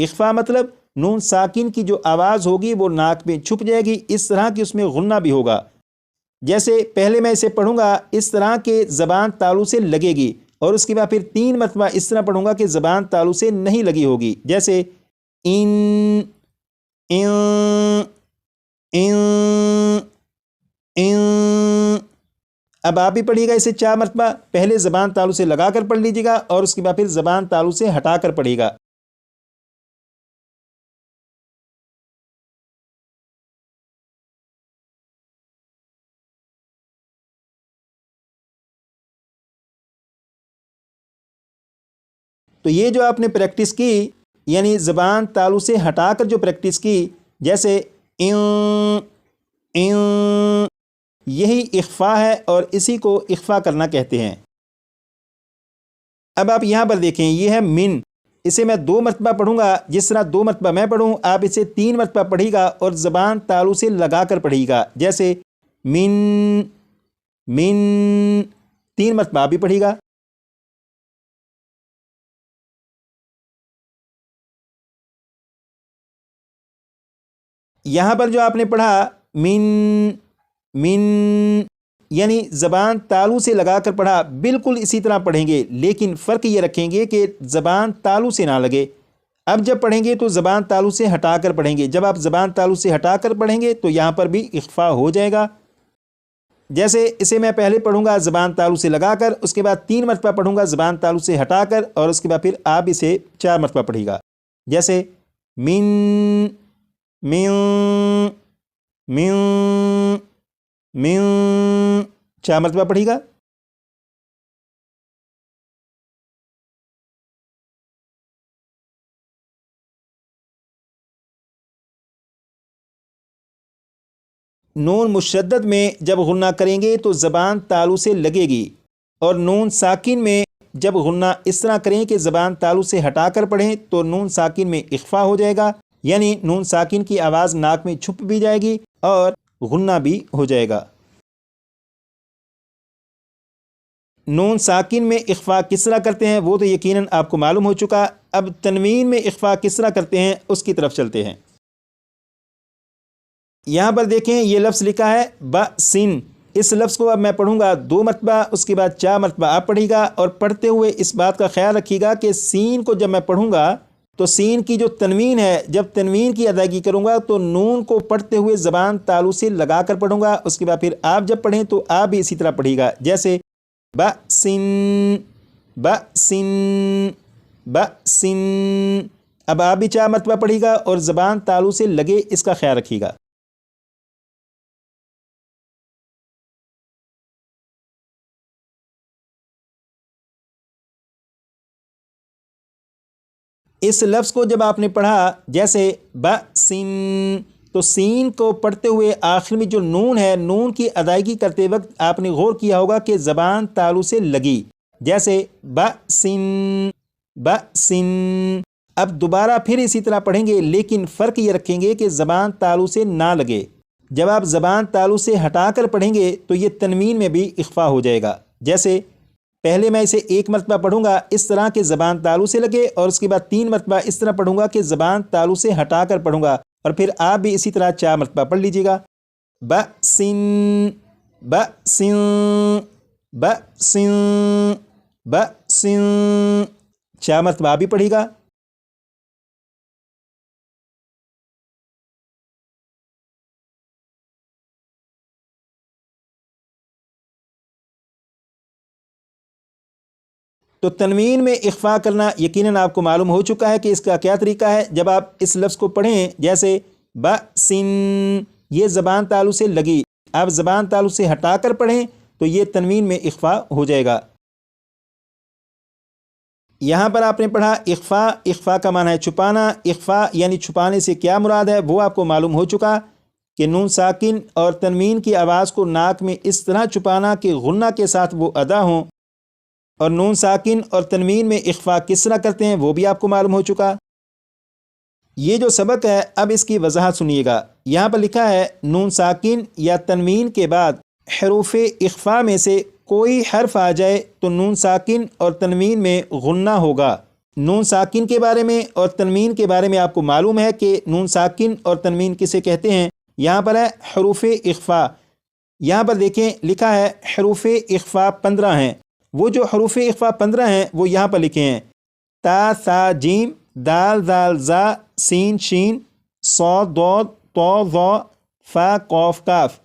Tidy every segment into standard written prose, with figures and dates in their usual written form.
اخفا مطلب نون ساکن کی جو آواز ہوگی وہ ناک میں چھپ جائے گی، اس طرح کہ اس میں غنہ بھی ہوگا۔ جیسے پہلے میں اسے پڑھوں گا اس طرح کہ زبان تالو سے لگے گی، اور اس کے بعد پھر 3 مرتبہ اس طرح پڑھوں گا کہ زبان تالو سے نہیں لگی ہوگی، جیسے ان ان ان ان۔ اب آپ بھی پڑھیے گا اسے 4 مرتبہ، پہلے زبان تالو سے لگا کر پڑھ لیجیے گا اور اس کے بعد پھر زبان تالو سے ہٹا کر پڑھیے گا۔ تو یہ جو آپ نے پریکٹس کی، یعنی زبان تالو سے ہٹا کر جو پریکٹس کی، جیسے ان ان، یہی اخفا ہے اور اسی کو اخفا کرنا کہتے ہیں۔ اب آپ یہاں پر دیکھیں، یہ ہے من، اسے میں 2 مرتبہ پڑھوں گا، جس طرح 2 مرتبہ میں پڑھوں آپ اسے 3 مرتبہ پڑھیے گا اور زبان تالو سے لگا کر پڑھیے گا، جیسے من من، 3 مرتبہ بھی پڑھیے گا۔ یہاں پر جو آپ نے پڑھا من من، یعنی زبان تالو سے لگا کر پڑھا، بالکل اسی طرح پڑھیں گے، لیکن فرق یہ رکھیں گے کہ زبان تالو سے نہ لگے۔ اب جب پڑھیں گے تو زبان تالو سے ہٹا کر پڑھیں گے، جب آپ زبان تالو سے ہٹا کر پڑھیں گے تو یہاں پر بھی اخفا ہو جائے گا۔ جیسے اسے میں پہلے پڑھوں گا زبان تالو سے لگا کر، اس کے بعد 3 مرتبہ پڑھوں گا زبان تالو سے ہٹا کر، اور اس کے بعد پھر آپ اسے 4 مرتبہ پڑھیے گا، جیسے من من من من، 4 مرتبہ پڑھیے گا۔ نون مشدد میں جب غنہ کریں گے تو زبان تالو سے لگے گی، اور نون ساکن میں جب غنہ اس طرح کریں کہ زبان تالو سے ہٹا کر پڑھیں تو نون ساکن میں اخفا ہو جائے گا، یعنی نون ساکن کی آواز ناک میں چھپ بھی جائے گی اور غنہ بھی ہو جائے گا۔ نون ساکن میں اخفا کس طرح کرتے ہیں وہ تو یقیناً آپ کو معلوم ہو چکا، اب تنوین میں اخفا کس طرح کرتے ہیں اس کی طرف چلتے ہیں۔ یہاں پر دیکھیں یہ لفظ لکھا ہے بَسِن، اس لفظ کو اب میں پڑھوں گا 2 مرتبہ، اس کے بعد 4 مرتبہ آپ پڑھیے گا، اور پڑھتے ہوئے اس بات کا خیال رکھیے گا کہ سین کو جب میں پڑھوں گا تو سین کی جو تنوین ہے، جب تنوین کی ادائیگی کروں گا تو نون کو پڑھتے ہوئے زبان تالو سے لگا کر پڑھوں گا، اس کے بعد پھر آپ جب پڑھیں تو آپ بھی اسی طرح پڑھیے گا، جیسے بَسِن بَسِن بَسِن۔ اب آپ بھی 4 مرتبہ پڑھیے گا اور زبان تالو سے لگے اس کا خیال رکھیے گا۔ اس لفظ کو جب آپ نے پڑھا جیسے بَسِن، تو سین کو پڑھتے ہوئے آخر میں جو نون ہے، نون کی ادائیگی کرتے وقت آپ نے غور کیا ہوگا کہ زبان تالو سے لگی، جیسے بَسِن بَسِن۔ اب دوبارہ پھر اسی طرح پڑھیں گے، لیکن فرق یہ رکھیں گے کہ زبان تالو سے نہ لگے۔ جب آپ زبان تالو سے ہٹا کر پڑھیں گے تو یہ تنوین میں بھی اخفا ہو جائے گا، جیسے پہلے میں اسے 1 مرتبہ پڑھوں گا اس طرح کہ زبان تالو سے لگے، اور اس کے بعد 3 مرتبہ اس طرح پڑھوں گا کہ زبان تالو سے ہٹا کر پڑھوں گا، اور پھر آپ بھی اسی طرح 4 مرتبہ پڑھ لیجیے گا، بَسِن بَسِن بَسِن بَسِن، 4 مرتبہ آپ بھی پڑھیے گا۔ تو تنوین میں اخفا کرنا یقیناً آپ کو معلوم ہو چکا ہے کہ اس کا کیا طریقہ ہے۔ جب آپ اس لفظ کو پڑھیں جیسے بَسِن، یہ زبان تالو سے لگی، آپ زبان تالو سے ہٹا کر پڑھیں تو یہ تنوین میں اخفا ہو جائے گا۔ یہاں پر آپ نے پڑھا اخفا، اخفا کا معنی ہے چھپانا، اخفا یعنی چھپانے سے کیا مراد ہے وہ آپ کو معلوم ہو چکا کہ نون ساکن اور تنوین کی آواز کو ناک میں اس طرح چھپانا کہ غنہ کے ساتھ وہ ادا ہوں، اور نون ساکن اور تنوین میں اخفا کس طرح کرتے ہیں وہ بھی آپ کو معلوم ہو چکا۔ یہ جو سبق ہے اب اس کی وضاحت سنیے گا۔ یہاں پر لکھا ہے نون ساکن یا تنوین کے بعد حروف اخفا میں سے کوئی حرف آ جائے تو نون ساکن اور تنوین میں غنہ ہوگا، نون ساکن کے بارے میں اور تنوین کے بارے میں آپ کو معلوم ہے کہ نون ساکن اور تنوین کسے کہتے ہیں۔ یہاں پر ہے حروف اخفاء، یہاں پر دیکھیں لکھا ہے حروف اخفاء 15 ہیں۔ وہ جو حروف اخفاء 15 ہیں وہ یہاں پر لکھے ہیں: تا ثا جیم، دال ذال زا، سین شین، صاد ضاد، طا ظا، فا قاف کاف۔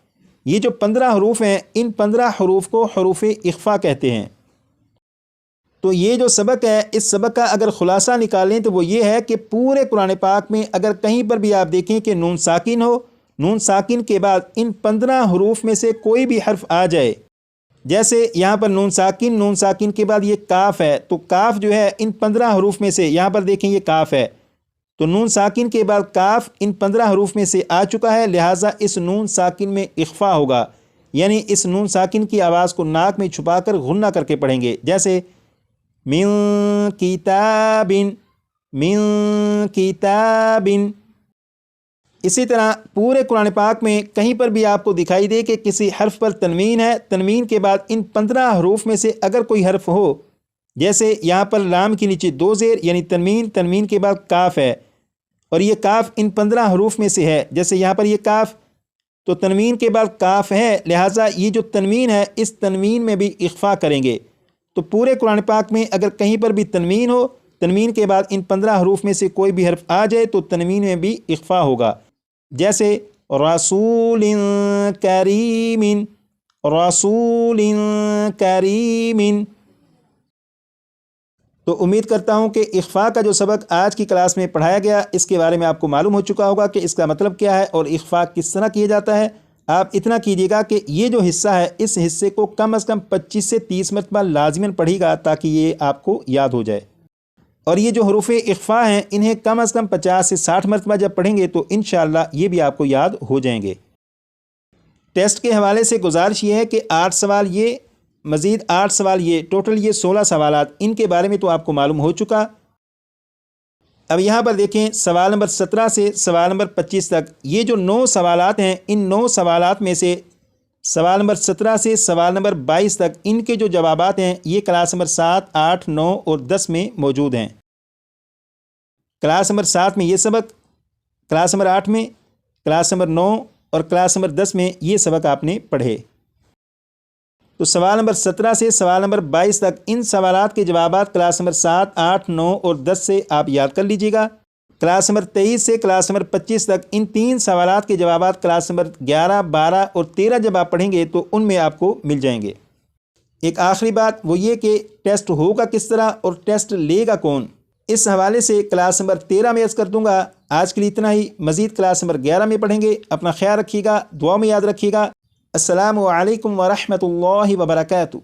یہ جو 15 حروف ہیں ان 15 حروف کو حروف اخفاء کہتے ہیں۔ تو یہ جو سبق ہے اس سبق کا اگر خلاصہ نکالیں تو وہ یہ ہے کہ پورے قرآن پاک میں اگر کہیں پر بھی آپ دیکھیں کہ نون ساکن ہو، نون ساکن کے بعد ان 15 حروف میں سے کوئی بھی حرف آ جائے، جیسے یہاں پر نون ساکن کے بعد یہ کاف ہے، تو کاف جو ہے ان 15 حروف میں سے، یہاں پر دیکھیں یہ کاف ہے، تو نون ساکن کے بعد کاف ان 15 حروف میں سے آ چکا ہے، لہٰذا اس نون ساکن میں اخفاء ہوگا، یعنی اس نون ساکن کی آواز کو ناک میں چھپا کر غنہ کر کے پڑھیں گے، جیسے من کتاب، من کتاب۔ اسی طرح پورے قرآن پاک میں کہیں پر بھی آپ کو دکھائی دے کہ کسی حرف پر تنوین ہے، تنوین کے بعد ان 15 حروف میں سے اگر کوئی حرف ہو، جیسے یہاں پر لام کے نیچے 2 زیر یعنی تنوین، تنوین کے بعد کاف ہے، اور یہ کاف ان 15 حروف میں سے ہے، جیسے یہاں پر یہ کاف، تو تنوین کے بعد کاف ہے، لہٰذا یہ جو تنوین ہے اس تنوین میں بھی اخفاء کریں گے۔ تو پورے قرآن پاک میں اگر کہیں پر بھی تنوین ہو، تنوین کے بعد ان 15 حروف میں سے کوئی بھی حرف آ جائے تو تنوین میں بھی اخفاء ہوگا، جیسے رسول کریم، رسول کریم۔ تو امید کرتا ہوں کہ اخفاء کا جو سبق آج کی کلاس میں پڑھایا گیا اس کے بارے میں آپ کو معلوم ہو چکا ہوگا کہ اس کا مطلب کیا ہے اور اخفاء کس طرح کیا جاتا ہے۔ آپ اتنا کیجیے گا کہ یہ جو حصہ ہے اس حصے کو کم از کم 25 سے 30 مرتبہ لازماً پڑھیے گا تاکہ یہ آپ کو یاد ہو جائے، اور یہ جو حروف اخفاء ہیں انہیں کم از کم 50 سے 60 مرتبہ جب پڑھیں گے تو انشاءاللہ یہ بھی آپ کو یاد ہو جائیں گے۔ ٹیسٹ کے حوالے سے گزارش یہ ہے کہ 8 سوال یہ، مزید 8 سوال یہ، ٹوٹل یہ 16 سوالات، ان کے بارے میں تو آپ کو معلوم ہو چکا۔ اب یہاں پر دیکھیں سوال نمبر 17 سے سوال نمبر 25 تک یہ جو 9 سوالات ہیں، ان 9 سوالات میں سے سوال نمبر 17 سے سوال نمبر 22 تک ان کے جو جوابات ہیں یہ کلاس نمبر 7، 8، 9 اور 10 میں موجود ہیں۔ کلاس نمبر 7 میں یہ سبق، کلاس نمبر 8 میں، کلاس نمبر 9 اور کلاس نمبر 10 میں یہ سبق آپ نے پڑھے۔ تو سوال نمبر 17 سے سوال نمبر 22 تک ان سوالات کے جوابات کلاس نمبر 7، 8، 9 اور 10 سے آپ یاد کر لیجیے گا۔ کلاس نمبر 23 سے کلاس نمبر 25 تک ان 3 سوالات کے جوابات کلاس نمبر 11، 12 اور 13 جب آپ پڑھیں گے تو ان میں آپ کو مل جائیں گے۔ ایک آخری بات وہ یہ کہ ٹیسٹ ہوگا کس طرح اور ٹیسٹ لے گا کون، اس حوالے سے کلاس نمبر 13 میں عرض کر دوں گا۔ آج کے لیے اتنا ہی، مزید کلاس نمبر 11 میں پڑھیں گے۔ اپنا خیال رکھیے گا، دعا میں یاد رکھیے گا۔ السلام علیکم ورحمۃ اللہ وبرکاتہ۔